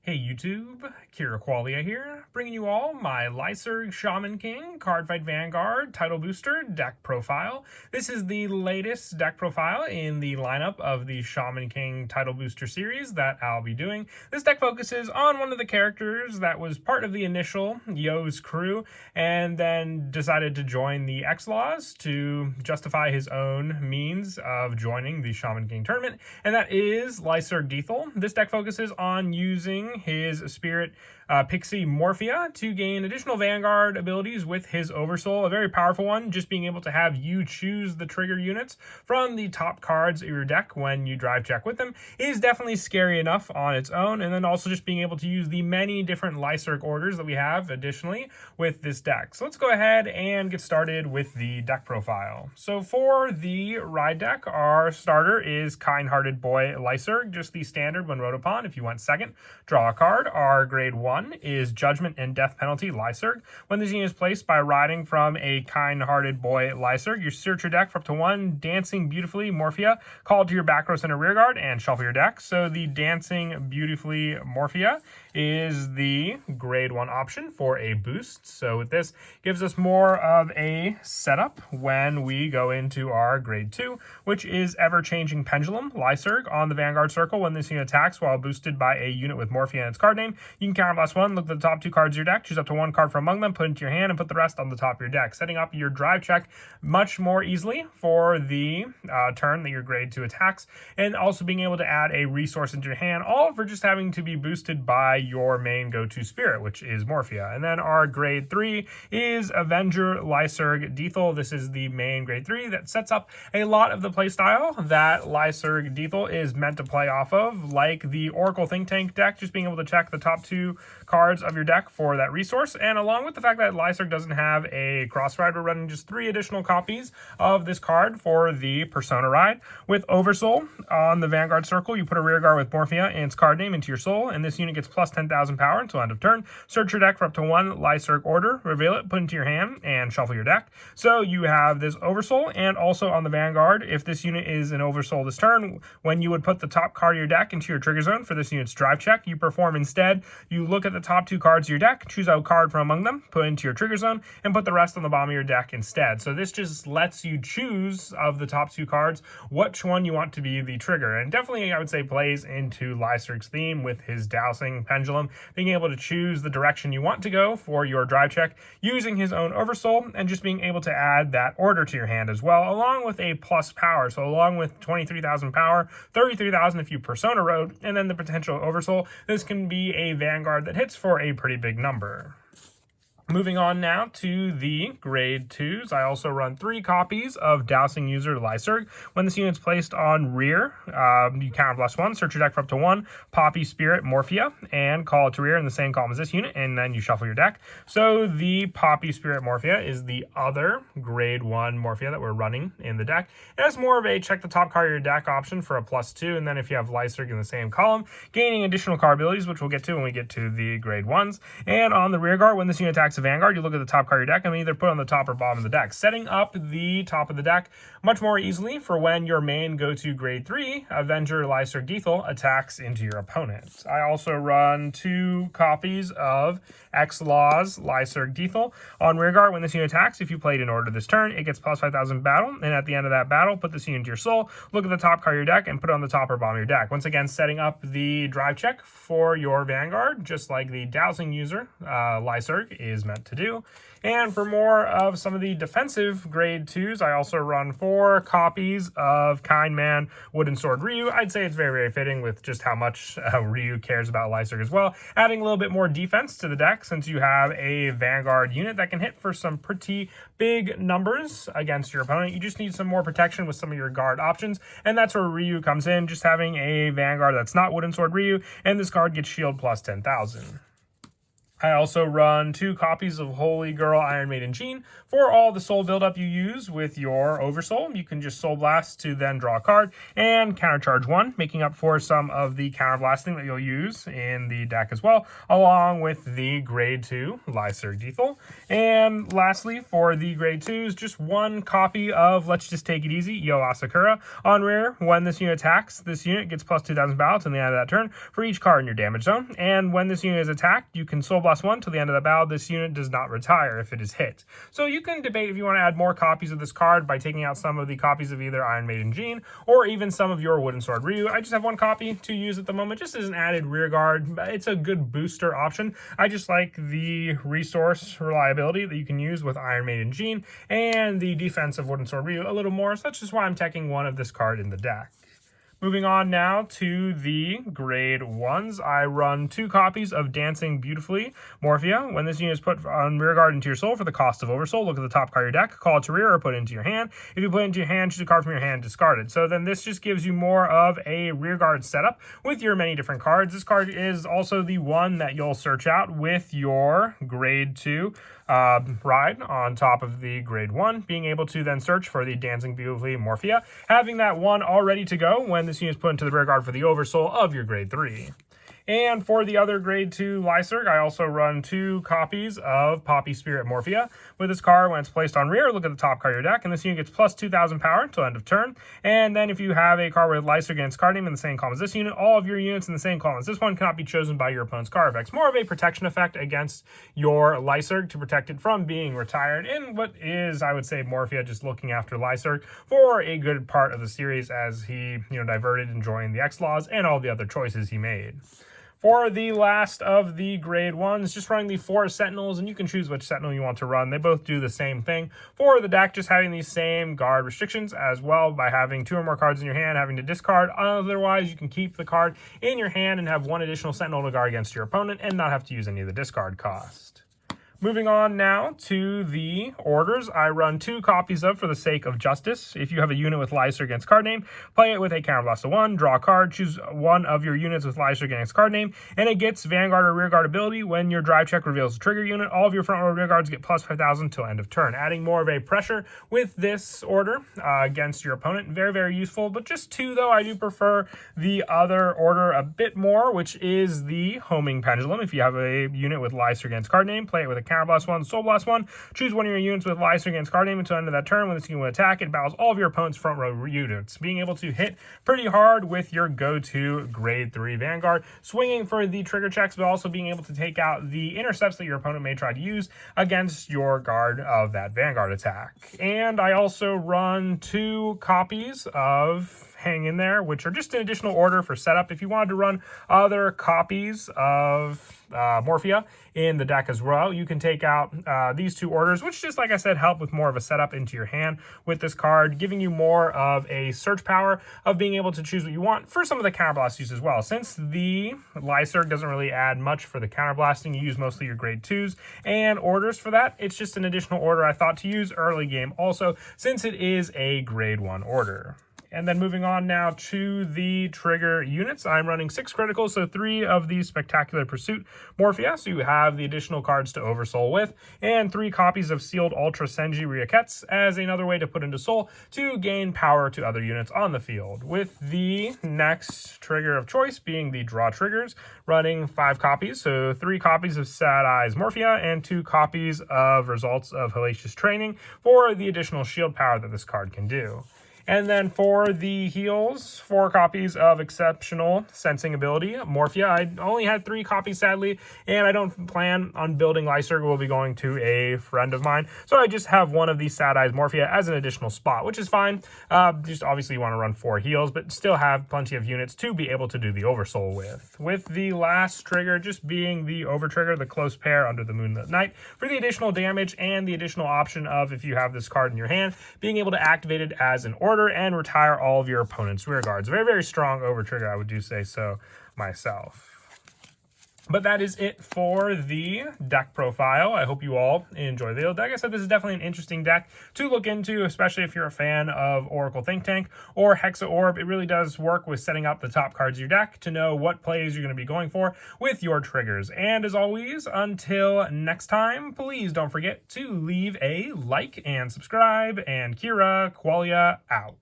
Hey YouTube, Kira Qualia here, bringing you all my Lyserg Shaman King Cardfight Vanguard Title Booster deck profile. This is the latest deck profile in the lineup of the Shaman King Title Booster series that I'll be doing. This deck focuses on one of the characters that was part of the initial Yo's crew and then decided to join the X-Laws to justify his own means of joining the Shaman King tournament, and that is Lyserg. This deck focuses on using his spirit pixie Morphia to gain additional Vanguard abilities with his Oversoul, a very powerful one. Just being able to have you choose the trigger units from the top cards of your deck when you drive check with them is definitely scary enough on its own, and then also just being able to use the many different Lyserg orders that we have additionally with this deck. So let's go ahead and get started with the deck profile. So for the ride deck, our starter is Kind-Hearted Boy Lyserg, just the standard when rode upon. If you want second, draw a card. Our grade 1 is Judgment and Death Penalty Lyserg. When this unit is placed by riding from a Kind-Hearted Boy Lyserg, you search your deck for up to one Dancing Beautifully Morphia, call to your back row center rear guard, and shuffle your deck. So the Dancing Beautifully Morphia is the grade 1 option for a boost. So with this, gives us more of a setup when we go into our grade 2, which is Ever-Changing Pendulum Lyserg. On the Vanguard Circle, when this unit attacks while boosted by a unit with Morphia in its card name, you can counterblast one, look at the top two cards of your deck, choose up to one card from among them, put it into your hand, and put the rest on the top of your deck, setting up your drive check much more easily for the turn that your grade 2 attacks, and also being able to add a resource into your hand, all for just having to be boosted by your main go-to spirit, which is Morphia. And then our grade 3 is Avenger Lyserg Dethel. This is the main grade 3 that sets up a lot of the playstyle that Lyserg Dethel is meant to play off of, like the Oracle Think Tank deck, just being able to check the top two cards of your deck for that resource. And along with the fact that Lyserg doesn't have a cross ride, we're running just 3 additional copies of this card for the Persona ride. With Oversoul, on the Vanguard Circle, you put a rear guard with Morphia and its card name into your soul, and this unit gets plus 10,000 power until end of turn. Search your deck for up to one Lyserg order, reveal it, put it into your hand, and shuffle your deck. So you have this Oversoul, and also on the Vanguard, if this unit is an Oversoul this turn, when you would put the top card of your deck into your trigger zone for this unit's drive check, you perform instead. You look at the top 2 cards of your deck, choose a card from among them, put it into your trigger zone, and put the rest on the bottom of your deck instead. So this just lets you choose of the top 2 cards which one you want to be the trigger, and definitely I would say plays into Lyserg's theme with his Dowsing Pendulum, being able to choose the direction you want to go for your drive check using his own Oversoul, and just being able to add that order to your hand as well, along with a plus power. So along with 23,000 power, 33,000 if you Persona rode, and then the potential Oversoul, this can be a Vanguard that hits for a pretty big number. Moving on now to the grade 2s, I also run 3 copies of Dowsing User Lyserg. When this unit's placed on rear, you counterblast 1, search your deck for up to 1 Poppy Spirit Morphia, and call it to rear in the same column as this unit, and then you shuffle your deck. So the Poppy Spirit Morphia is the other grade 1 Morphia that we're running in the deck. It has more of a check the top card of your deck option for a +2, and then if you have Lyserg in the same column, gaining additional card abilities, which we'll get to when we get to the grade 1s. And on the rear guard, when this unit attacks a Vanguard, you look at the top card of your deck and either put it on the top or bottom of the deck, setting up the top of the deck much more easily for when your main go-to grade 3 Avenger Lyserg Dethel attacks into your opponent. I also run 2 copies of X-Laws Lyserg Dethel. On rear guard, when this unit attacks, if you played in order this turn, it gets plus 5,000 battle, and at the end of that battle, put this unit into your soul, look at the top card of your deck, and put it on the top or bottom of your deck. Once again, setting up the drive check for your Vanguard, just like the Dowsing User Lyserg is meant to do. And for more of some of the defensive grade 2s, I also run 4 copies of Kind Man Wooden Sword Ryu. I'd say it's very, very fitting with just how much Ryu cares about Lyserg as well, adding a little bit more defense to the deck since you have a Vanguard unit that can hit for some pretty big numbers against your opponent. You just need some more protection with some of your guard options, and that's where Ryu comes in, just having a Vanguard that's not Wooden Sword Ryu, and this card gets shield plus 10,000. I also run 2 copies of Holy Girl Iron Maiden Jean for all the soul buildup you use with your Oversoul. You can just Soul Blast to then draw a card and countercharge 1, making up for some of the counterblasting that you'll use in the deck as well, along with the Grade 2 Lyserg Lethal. And lastly, for the Grade 2s, just 1 copy of Let's Just Take It Easy, Yo Asakura. On rare, when this unit attacks, this unit gets plus 2,000 battle to the end of that turn for each card in your damage zone. And when this unit is attacked, you can Soul Blast 1 till the end of the battle. This unit does not retire if it is hit. So you can debate if you want to add more copies of this card by taking out some of the copies of either Iron Maiden Jean or even some of your Wooden Sword Ryu. I just have 1 copy to use at the moment, just as an added rear guard. It's a good booster option. I just like the resource reliability that you can use with Iron Maiden Jean and the defense of Wooden Sword Ryu a little more, so that's just why I'm teching 1 of this card in the deck. Moving on now to the Grade 1s, I run 2 copies of Dancing Beautifully Morphia. When this unit is put on rearguard into your soul for the cost of Oversoul, look at the top card of your deck, call it to rear, or put it into your hand. If you put it into your hand, choose a card from your hand, discard it. So then this just gives you more of a rearguard setup with your many different cards. This card is also the one that you'll search out with your Grade 2 ride on top of the Grade 1, being able to then search for the Dancing Beautifully Morphia, having that one all ready to go when this unit is put into the rear guard for the Oversoul of your Grade 3. And for the other Grade 2 Lyserg, I also run 2 copies of Poppy Spirit Morphia. With this card, when it's placed on rear, look at the top card of your deck, and this unit gets plus 2,000 power until end of turn. And then if you have a card with Lyserg against card name in the same column as this unit, all of your units in the same column as this one cannot be chosen by your opponent's card effects. More of a protection effect against your Lyserg to protect it from being retired in what is, I would say, Morphia just looking after Lyserg for a good part of the series as he, diverted and joined the X-Laws and all the other choices he made. For the last of the Grade 1s, just running the 4 Sentinels, and you can choose which Sentinel you want to run. They both do the same thing. For the deck, just having these same guard restrictions as well by having 2 or more cards in your hand, having to discard. Otherwise, you can keep the card in your hand and have 1 additional Sentinel to guard against your opponent and not have to use any of the discard cost. Moving on now to the orders, I run 2 copies of For the Sake of Justice. If you have a unit with Lyserg against card name, play it with a counterblast of 1, draw a card, choose one of your units with Lyserg against card name, and it gets Vanguard or Rearguard ability. When your drive check reveals a trigger unit, all of your front row rear guards get plus 5,000 till end of turn, adding more of a pressure with this order against your opponent. Very, very useful, but just 2 though. I do prefer the other order a bit more, which is the Homing Pendulum. If you have a unit with Lyserg against card name, play it with a Counterblast 1, Soul Blast 1. Choose one of your units with Lyserg against card name until the end of that turn. When this unit will attack, it battles all of your opponent's front row units, being able to hit pretty hard with your go-to Grade 3 Vanguard, swinging for the trigger checks, but also being able to take out the intercepts that your opponent may try to use against your guard of that Vanguard attack. And I also run 2 copies of Hang In There, which are just an additional order for setup. If you wanted to run other copies of Morphia in the deck as well, you can take out these 2 orders, which just, like I said, help with more of a setup into your hand with this card, giving you more of a search power of being able to choose what you want for some of the counterblast use as well. Since the Lyserg doesn't really add much for the counterblasting, you use mostly your Grade 2s and orders for that. It's just an additional order I thought to use early game also, since it is a Grade 1 order. And then moving on now to the trigger units, I'm running 6 criticals, so 3 of the Spectacular Pursuit Morphia, so you have the additional cards to Oversoul with, and 3 copies of Sealed Ultra Senji Ryukets as another way to put into Soul to gain power to other units on the field. With the next trigger of choice being the Draw Triggers, running 5 copies, so 3 copies of Sad Eyes Morphia and 2 copies of Results of Hellacious Training for the additional shield power that this card can do. And then for the heals, 4 copies of Exceptional Sensing Ability Morphia. I only had 3 copies, sadly, and I don't plan on building Lyserg. We'll be going to a friend of mine. So I just have one of these Sad Eyes Morphia as an additional spot, which is fine. Just obviously you want to run 4 heals, but still have plenty of units to be able to do the Oversoul with. With the last trigger just being the Over Trigger, the Close Pair Under the Moonlit Night, for the additional damage and the additional option of, if you have this card in your hand, being able to activate it as an order and retire all of your opponent's rear guards. Very, very strong over trigger, I would do say so myself. But that is it for the deck profile. I hope you all enjoy the deck. Like I said, this is definitely an interesting deck to look into, especially if you're a fan of Oracle Think Tank or Hexa Orb. It really does work with setting up the top cards of your deck to know what plays you're going to be going for with your triggers. And as always, until next time, please don't forget to leave a like and subscribe. And Kira Qualia out.